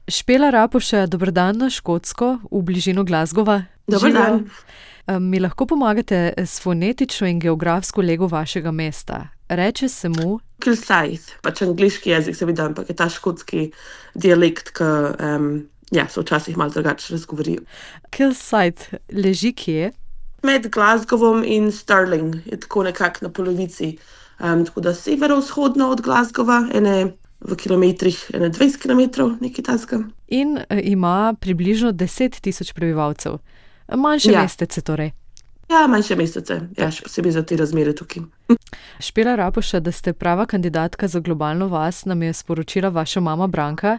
Špela Rapoša, dober dan na Škotsko, v bližino Glasgowa. Dober dan. Mi lahko pomagate s fonetično in geografsko lego vašega mesta? Reče se mu Kilsyth, pač angliški jezik seveda, ampak je ta škotski dialekt, ki se včasih malo drugače razgovorijo. Kilsyth leži kje? Med Glasgowom in Stirling je tako nekako na polovici, tako da severovzhodno od Glasgowa, v kilometrih, 20 kilometrov, nekaj takega. In ima približno 10.000 prebivalcev. Manjše mestece torej. Ja, manjše mestece, še posebej za te razmere tukaj. Špela Rapoša, da ste prava kandidatka za globalno vas, nam je sporočila vaša mama Branka,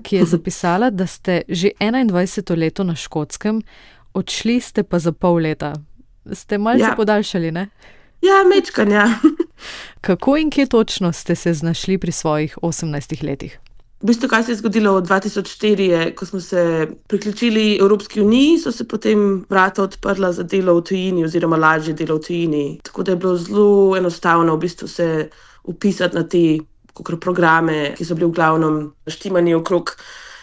ki je zapisala, da ste že 21. leto na Škotskem, odšli ste pa za pol leta. Ste malce podaljšali, ne? Ja, mečkan, ja. Kako in kje točno ste se znašli pri svojih 18 letih? V bistvu, kaj se je zgodilo v 2004, ko smo se priključili Evropski uniji, so se potem vrata odprla za delo v tujini oziroma lažje delo v tujini. Tako da je bilo zelo enostavno v bistvu se vpisati na te programe, ki so bili v glavnem naštimani okrog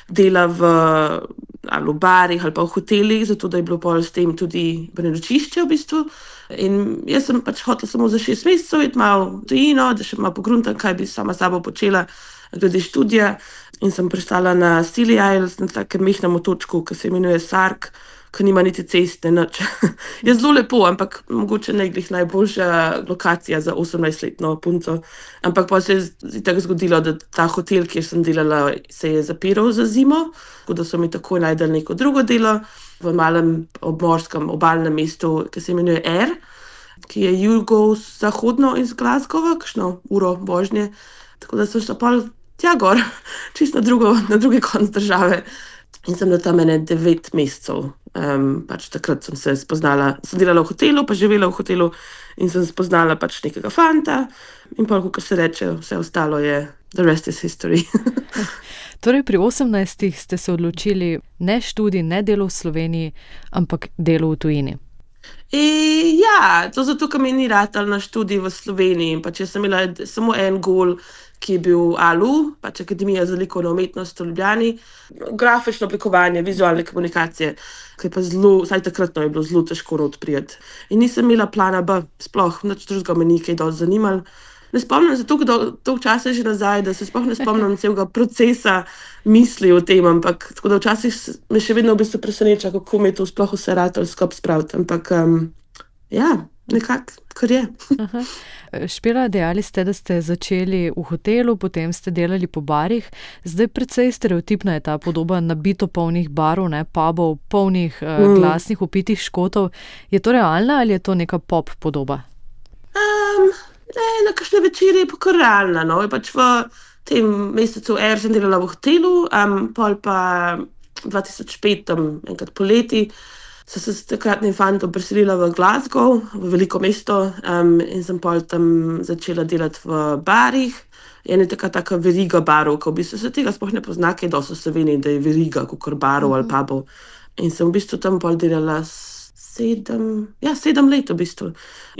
dela ali v barih ali pa v hotelih, zato da je bilo pol s tem tudi prenočišče v bistvu. In jaz sem pač hotela samo za 6 mesecev iti malo v tujino, da še malo pogruntam, kaj bi sama sabo počela glede študija, in sem pristala na Scilly Isles, na takem mehnem otočku, ki se imenuje Sark, ki nima niti ceste, nič. Je zelo lepo, ampak mogoče ne glih najboljša lokacija za 18-letno punco. Ampak pa se je tako zgodilo, da ta hotel, kjer sem delala, se je zapiral za zimo, tako da so mi takoj najdeli neko drugo delo v malem obmorskem obalnem mestu, ki se imenuje Ayr, ki je jugozahodno iz Glasgowa, kakšno uro vožnje. Tako da sem šla pol tja gor, čisto na drugi konec države. In sem bila tam 9 mesecev. Pač takrat sem se spoznala, sem delala v hotelu, pa živela v hotelu in sem spoznala pač nekega fanta. In pol, kako se reče, vse ostalo je the rest is history. Torej pri 18 ste se odločili ne študij, ne delo v Sloveniji, ampak delo v tujini. To zato, ker mi ni ratal na študij v Sloveniji. Pač jaz sem imela samo en gol, ki je bil ALU, pač Akademija za likovno umetnost v Ljubljani, grafično oblikovanje, vizualne komunikacije, ki je pa zelo, vsaj takratno je bilo zelo težko odprijeti. In nisem imela plana B, sploh, nič drugega me ni kaj dosti zanimalo. Ne spomnim se toliko časa že nazaj, da se sploh ne spomnim celega procesa misli o tem, ampak tako da včasih me še vedno v bistvu preseneča, kako mi je to sploh vse ratalo skupaj spraviti, ampak nekako, kar je. Špela, dejali ste, da ste začeli v hotelu, potem ste delali po barih, zdaj precej stereotipna je ta podoba nabito polnih barov, pubov, polnih glasnih, upitih Škotov. Je to realna ali je to neka pop podoba? Na kakšne večerje je pa kar realna. Je pač v tem mesecu sem delala v hotelu, pol pa 2005, enkrat poleti, so se s takratnim fantom preselila v Glasgow, v veliko mesto, in sem pol tam začela delati v barih. Je taka veriga barov, ko v bistvu se tega sploh ne pozna, kaj dosti se veni, da je veriga, kakor barov ali pubov. In sem v bistvu tam pol delala 7 let v bistvu.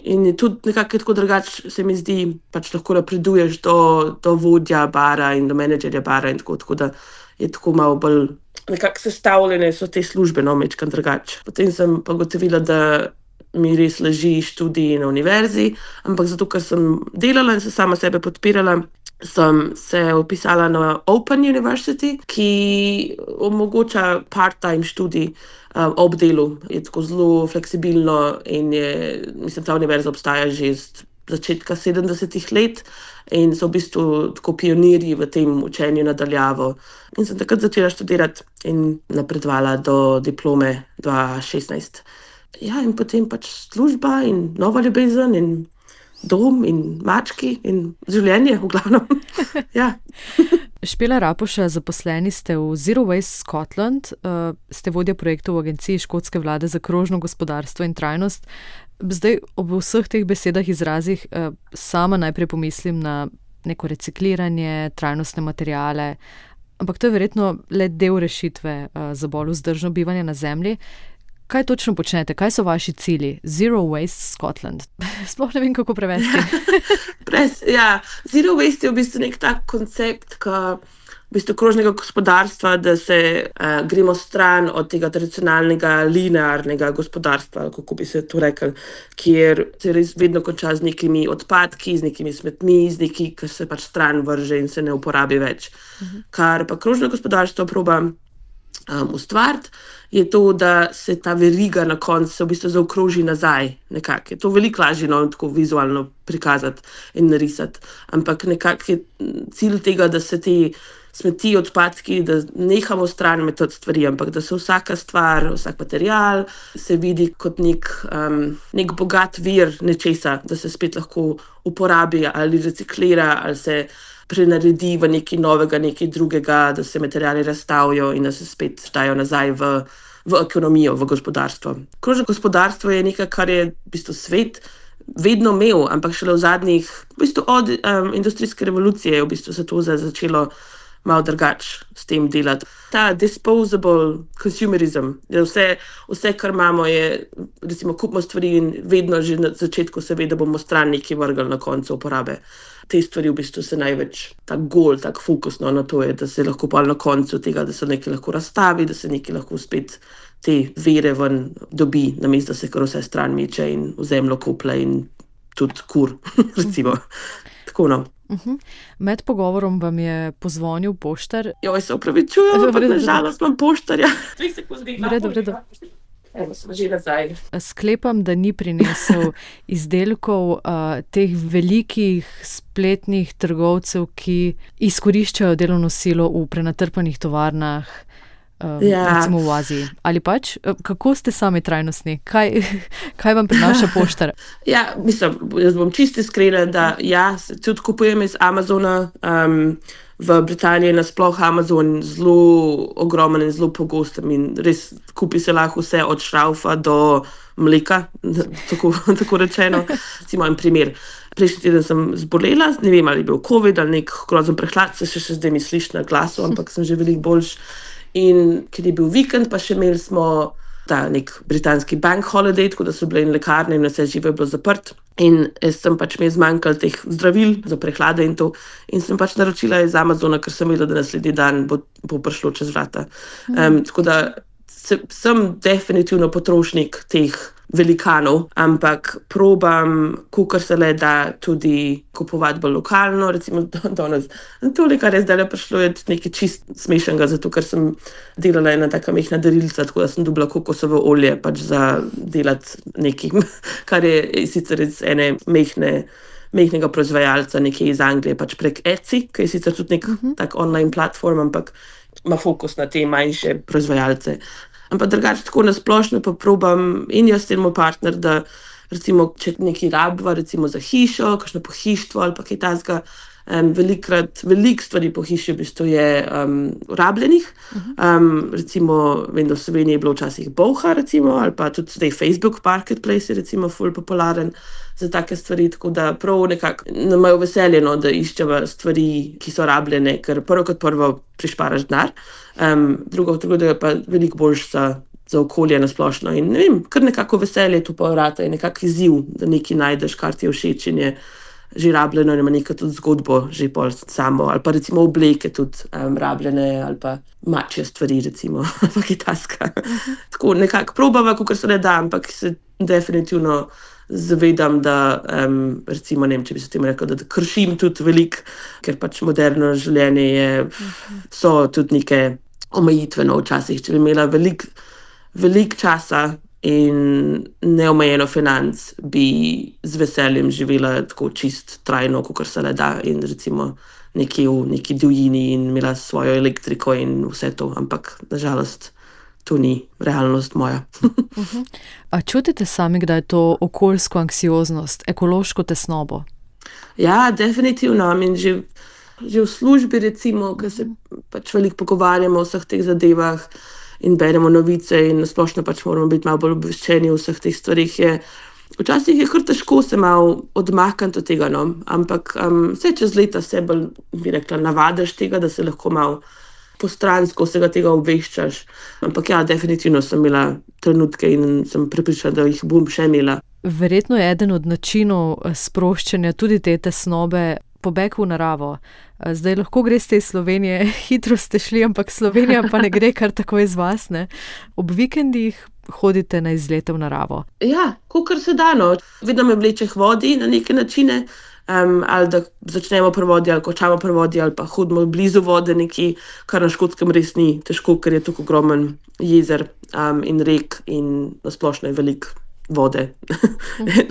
In tudi nekako tako drugače se mi zdi, pač lahko napreduješ do vodja bara in do menedžerja bara in tako da je tako malo bolj nekako sestavljene so te službe, mečkan drugače. Potem sem pa ugotovila, da mi res leži študij na univerzi, ampak zato, ker sem delala in se sama sebe podpirala, sem se vpisala na Open University, ki omogoča part-time študij ob delu. Je tako zelo fleksibilno in ta univerza obstaja že z začetka 70 let in so v bistvu tako pionirji v tem učenju nadaljavo. In sem takrat začela študirati in napredovala do diplome 2016. In potem pač služba in nova ljubezen in dom in mački in življenje v glavnem. Špela Rapoša, zaposleni ste v Zero Waste Scotland, ste vodja projektov v Agenciji škotske vlade za krožno gospodarstvo in trajnost. Zdaj ob vseh teh besedah, izrazih, sama najprej pomislim na neko recikliranje, trajnostne materiale, ampak to je verjetno le del rešitve za bolj vzdržno bivanje na zemlji. Kaj točno počnete? Kaj so vaši cilji? Zero Waste Scotland. Sploh ne vem, kako prevesti. Zero Waste je v bistvu nek tak koncept, ki v bistvu krožnega gospodarstva, da se gremo stran od tega tradicionalnega linearnega gospodarstva, kako bi se to rekel, kjer se res vedno konča z nekimi odpadki, z nekimi smetmi, z nekaj, kar se pač stran vrže in se ne uporabi več. Kar pa krožno gospodarstvo proba ustvariti, je to, da se ta veriga na koncu v bistvu zaokroži nazaj. Nekako je to veliko lažje tako vizualno prikazati in narisati. Ampak nekako je cilj tega, da se te smeti, odpadki, da nehamo stran metati stvari, ampak da se vsaka stvar, vsak material se vidi kot nek bogat vir nečesa, da se spet lahko uporabi ali reciklira ali se prenaredi v nekaj novega, nekaj drugega, da se materiali razstavijo in da se spet dajo nazaj v ekonomijo, v gospodarstvo. Krožno gospodarstvo je nekaj, kar je v bistvu svet vedno imel, ampak šele v zadnjih, v bistvu od industrijske revolucije je v bistvu se to začelo malo drugače s tem delati. Ta disposable consumerism, vse, kar imamo, je, recimo, kupimo stvari in vedno že na začetku se ve, da bomo stran nekaj vrgli na koncu uporabe. Te stvari v bistvu se največ tak gol, tak fokusno na to je, da se lahko pa na koncu tega, da se nekaj lahko razstavi, da se nekaj lahko spet te vere ven dobi, namesto da se kar vse stran meče in v zemljo koplje in tudi kur, recimo. Tako no. Med pogovorom vam je pozvonil poštar. Joj, se opravičujem, ampak nažalost imam poštarja. 3 sekunde. Vredo. Evo, sem že nazaj. Sklepam, da ni prinesel izdelkov teh velikih spletnih trgovcev, ki izkoriščajo delovno silo v prenatrpanih tovarnah, recimo v Aziji. Ali pač, kako ste sami trajnostni? Kaj vam prinaša poštar? Ja, mislim, jaz bom čisto iskrena, da se tudi kupujem iz Amazona. V Britaniji je nasploh Amazon zelo ogromen in zelo pogosten in res kupi se lahko vse od šraufa do mleka, tako rečeno. Recimo en primer. Prejšnji teden sem zbolela, ne vem, ali je bil COVID ali nek grozen prehlad, se še zdaj mi sliši na glasu, ampak sem že veliko boljš. In ker je bil vikend, pa še imeli smo nek britanski bank holiday, tako da so bile in lekarne in vse živo je bilo zaprt. In jaz sem pač mi zmanjkal teh zdravil za prehlade in to. In sem pač naročila iz Amazona, ker sem vedela, da naslednji dan bo prišlo čez vrata. Tako da sem definitivno potrošnik teh velikanov, ampak probam, kolikor se le da, tudi kupovati bolj lokalno. Recimo danes, tole, kar je zdaj prišlo, je nekaj čist smešnega, zato ker sem delala ena taka mehna darilca, tako da sem dobila kokosovo olje pač za delati nekaj, kar je sicer iz ene mehnega proizvajalca, nekaj iz Anglije, pač prek Etsy, ki je sicer tudi nek tak online platform, ampak ima fokus na te manjše proizvajalce. Ampak drugače tako nasplošno pa probam in jaz in moj partner, da recimo, če nekaj rabva, recimo za hišo, kakšno pohištvo ali pa kaj takega, veliko stvari po hiši v bistvu je rabljenih. Recimo, vem, da v Sloveniji je bilo včasih Bolha, recimo, ali pa tudi zdaj Facebook Marketplace je recimo ful popularen za take stvari, tako da prav nekako imajo veselje, da iščeva stvari, ki so rabljene, ker prvo prišparaš denar, drugo, da je pa veliko boljš za okolje nasplošno. In ne vem, kar nekako veselje tu pa vrata je nekak izziv, da nekaj najdeš, kar ti je všeč in je že rabljeno in ima nekaj tudi zgodbo že pol samo, ali pa recimo obleke tudi rabljene, ali pa mačje stvari recimo, ali pa kitajska. Tako nekako probava, kakor se ne da, ampak se definitivno zavedam, da recimo, ne vem, če bi se tem rekel, da kršim tudi veliko, ker pač moderno življenje so tudi neke omejitveno včasih. Če bi imela veliko časa in neomejeno financ, bi z veseljem živela tako čist trajno, kakor se le da, in recimo nekje v neki divjini in imela svojo elektriko in vse to, ampak nažalost to ni realnost moja. A čutite sami, da je to okoljsko anksioznost, ekološko tesnobo? Ja, definitivno. Že v službi, recimo, ko se pač veliko pogovarjamo o vseh teh zadevah in beremo novice in splošno pač moramo biti malo bolj obveščeni o vseh teh stvarih, včasih je kar težko se malo odmakniti od tega, no? Ampak vse čez leta se bolj, bi rekla, navadiš tega, da se lahko malo postransko vsega tega obveščaš. Ampak ja, definitivno sem imela trenutke in sem prepričana, da jih bom še imela. Verjetno je eden od načinov sproščanja tudi te tesnobe pobeg v naravo. Zdaj lahko greste iz Slovenije, hitro ste šli, ampak Slovenija pa ne gre kar tako iz vas, ne? Ob vikendih hodite na izlete v naravo. Ja, kakor se da, no. Vedno me vleče k vodi na neke načine, ali da začnemo pri vodi, ali končamo pri vodi, ali pa hodimo blizu vode nekje, kar na Škotskem res ni težko, ker je tako ogromen jezer in rek in nasplošno je veliko vode,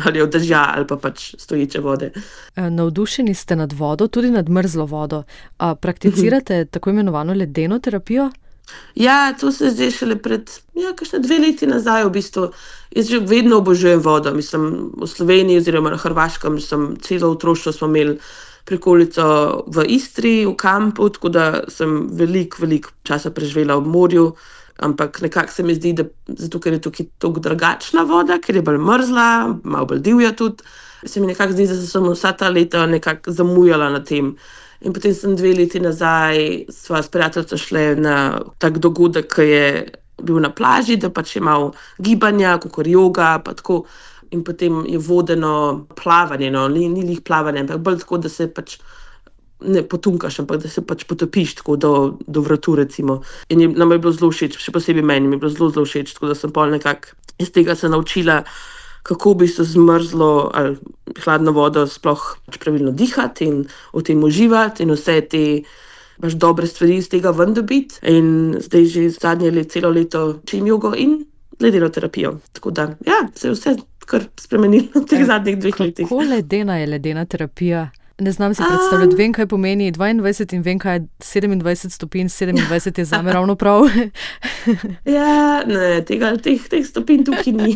ali od dežja, ali pa pač stoječe vode. Navdušeni ste nad vodo, tudi nad mrzlo vodo. Prakticirate tako imenovano ledeno terapijo? Ja, to se je zdaj šele pred kakšne 2 leti nazaj v bistvu. Jaz že vedno obožujem vodo. Mislim, v Sloveniji oziroma na Hrvaškem celo otroštvo smo imeli prikolico v Istri, v kampu, tako da sem veliko časa preživela ob morju. Ampak nekako se mi zdi, da zato, ker je tukaj tako drugačna voda, ker je bolj mrzla, malo bolj divja tudi, se mi nekako zdi, da sem vsa ta leta nekako zamujala na tem. In potem sem 2 leti nazaj sva s prijateljico šle na tak dogodek, ki je bil na plaži, da pač je malo gibanja, kakor joga, pa tako. In potem je vodeno plavanje, no, ni lih plavanje, ampak bolj tako, da se pač ne potunkaš, ampak da se pač potopiš tako do vratu, recimo. In nam je bilo zelo všeč, še posebej meni mi je bilo zelo všeč, tako da sem pol nekako iz tega se naučila, kako bi se zmrzlo ali hladno vodo sploh pravilno dihati in v tem uživati in vse te baš dobre stvari iz tega ven dobiti. In zdaj že zadnje celo leto učim jogo in ledeno terapijo. Tako da, ja, se je vse kar spremenilo v teh zadnjih 2 letih. Kako ledena je ledena terapija? Ne znam si predstavljati, vem, kaj pomeni 22 in vem, kaj je 27 stopinj, 27 je zame ravno prav. Ja, ne, teh stopinj tukaj ni.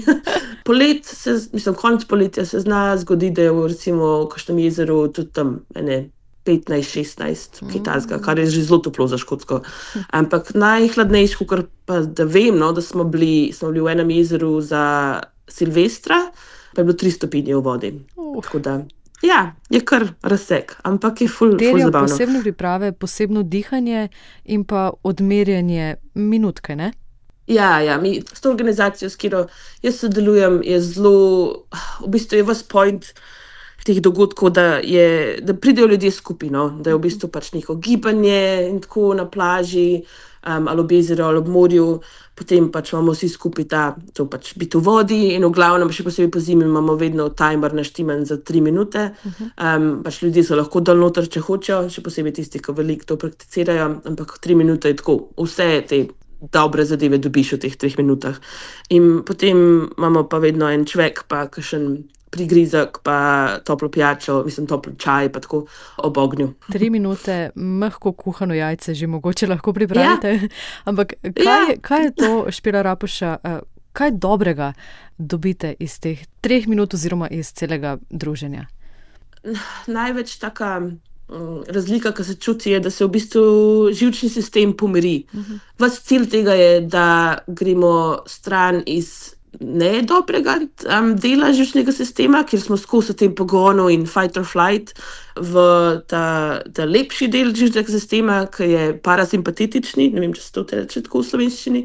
Konec poletja se zna zgoditi, da je recimo v kakšnem jezeru tudi tam 15-16 kitajska, kar je že zelo toplo za Škotsko. Ampak najhladnejši, kar pa da vem, no, da smo bili v enem jezeru za Silvestra, pa je bilo 3 stopinje v vodi. Tako da, ja, je kar razsek, ampak je ful zabavno. Terja posebne priprave, posebno dihanje in pa odmerjanje minutke, ne? Ja, mi s to organizacijo, s katero jaz sodelujem, je zelo, v bistvu je ves point teh dogodkov, da pridejo ljudje skupaj, no? Da je v bistvu pač neko gibanje in tako na plaži, ali ob jezeru ali ob morju, potem pač imamo vsi skupaj to pač biti v vodi in v glavnem, še posebej po zimi, imamo vedno timer naštiman za 3 minute. Pač ljudje so lahko dol noter, če hočejo, še posebej tisti, ki veliko to prakticirajo, ampak 3 minute je tako, vse te dobre zadeve dobiš v teh 3 minutah. In potem imamo pa vedno en čvek, pa kakšen prigrizek, pa toplo pijačo, toplo čaj, pa tako ob ognju. 3 minute, mehko kuhano jajce že mogoče lahko pripravite. Ja. Ampak kaj je to, Špela Rapuša, kaj dobrega dobite iz teh 3 minut oziroma iz celega druženja? Največ taka razlika, ki se čuti, je, da se v bistvu živčni sistem pomiri. Ves cilj tega je, da gremo stran iz ne dobrega dela živčnega sistema, kjer smo skozi v tem pogonu in fight or flight, v ta lepši del živčnega sistema, ki je parasimpatetični, ne vem, če se to reče tako v slovenščini,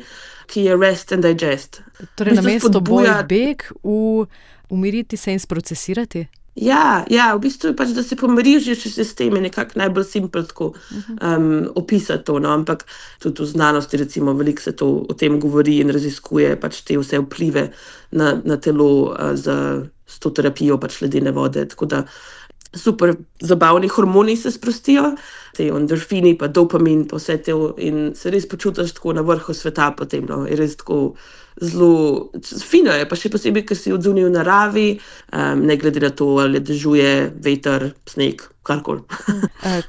ki je rest and digest. Torej namesto boj, beg, umiriti se in sprocesirati? Ja, v bistvu je pač, da se pomiri živčni sistem, je nekako najbolj simpel tako opisati to, no, ampak tudi v znanosti recimo veliko se to o tem govori in raziskuje pač te vse vplive na telo s to terapijo pač ledene vode, tako da super zabavni hormoni se sprostijo, te endorfini pa dopamin pa vse te in se res počutiš tako na vrhu sveta potem, no, je res tako zelo fino je, pa še posebej, ker si odzunil v naravi, ne glede na to, ali dežuje, veter, sneg, karkoli.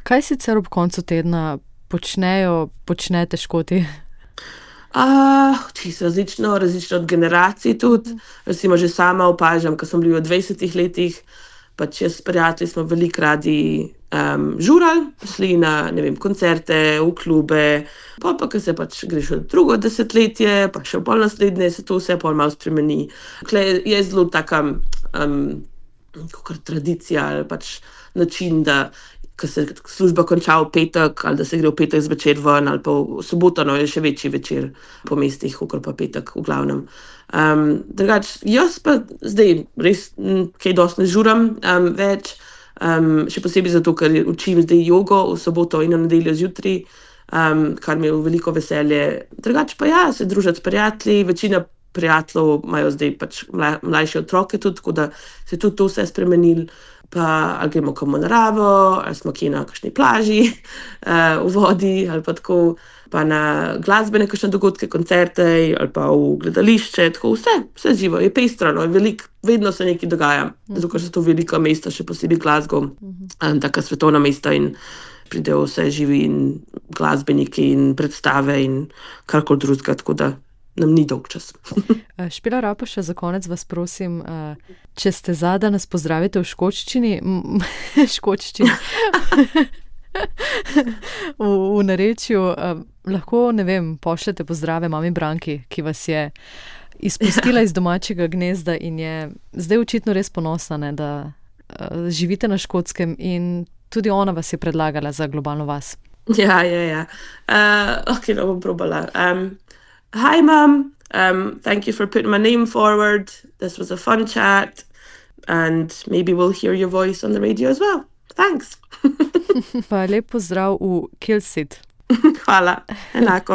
Kaj sicer ob koncu tedna počnete Škoti? Čisto različno od generacij tudi. Recimo že sama opažam, ko sem bili v 20 letih, pač jaz s prijatelji smo veliko radi žurali, šli na, ne vem, koncerte, v klube, pa ko se pač greš v drugo desetletje, pa še v pol naslednje, se to vse pol malo spremeni. Tukaj je zelo taka kakor tradicija ali pač način, da ko se služba konča v petek, ali da se gre v petek zvečer ven, ali pa v soboto, no, je še večji večer po mestih, kakor pa petek v glavnem. Drugač, jaz pa zdaj res kaj dosti ne žuram več, Še posebej zato, ker učim zdaj jogo v soboto in v nedeljo zjutraj, kar mi je v veliko veselje. Drugače pa ja, se družiti s prijatelji, večina prijateljev imajo zdaj pač mlajše otroke tudi, tako da se tudi to vse spremenilo. Pa ali gremo kam v naravo, ali smo kje na kakšni plaži, v vodi, ali pa tako, pa na glasbene kakšne dogodke, koncerte, ali pa v gledališče, tako vse živo, je pestro, no, vedno se nekaj dogaja, zato ker so to velika mesta, še posebej Glasgow, taka svetovna mesta in pridejo vse živi in glasbeniki in predstave in karkoli drugega, tako da nam ni dolg čas. Špela Rapoša, za konec vas prosim, če ste da nas pozdravite v škotščini, v narečju, lahko, ne vem, pošljete pozdrave mami Branki, ki vas je izpustila iz domačega gnezda in je zdaj očitno res ponosna, ne, da živite na Škotskem in tudi ona vas je predlagala za globalno vas. Ja. Ok, no bom probala. Hi, Mum. Thank you for putting my name forward. This was a fun chat, and maybe we'll hear your voice on the radio as well. Thanks. Pa lep pozdrav v Kilsyth. Hvala, enako.